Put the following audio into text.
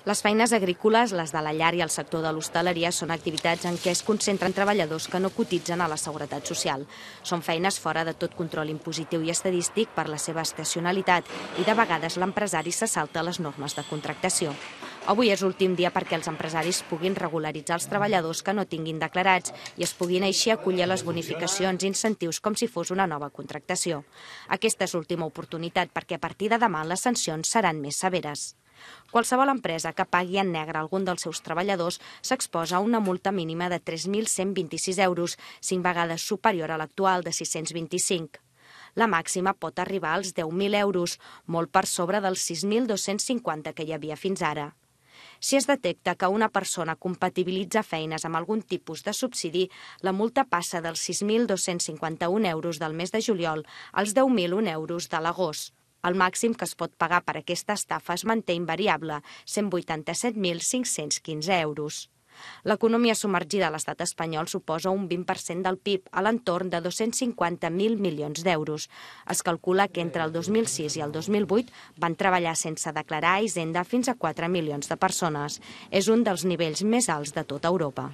Les feines agrícoles, les de la llar i el sector de l'hostaleria són activitats en què es concentren treballadors que no cotitzen a la Seguretat Social. Són feines fora de tot control impositiu i estadístic per la seva estacionalitat i de vegades l'empresari se salta les normes de contractació. Avui és l'últim dia perquè els empresaris puguin regularitzar els treballadors que no tinguin declarats i es puguin així acollir a les bonificacions i incentius com si fos una nova contractació. Aquesta és l'última oportunitat perquè a partir de demà les sancions seran més severes. Qualsevol empresa que pagui en negre algun dels seus treballadors s'exposa a una multa mínima de 3.126 euros, 5 vegades superior a l'actual de 625. La màxima pot arribar als 10.000 euros, molt per sobre dels 6.250 que hi havia fins ara. Si es detecta que una persona compatibilitza feines amb algun tipus de subsidi, la multa passa dels 6.251 euros del mes de juliol als 10.001 euros de l'agost. El màxim que es pot pagar per aquesta estafa es manté invariable, 187.515 euros. L'economia submergida a l'estat espanyol suposa un 20% del PIB, a l'entorn de 250.000 milions d'euros. Es calcula que entre el 2006 i el 2008 van treballar sense declarar a Hisenda fins a 4 milions de persones. És un dels nivells més alts de tota Europa.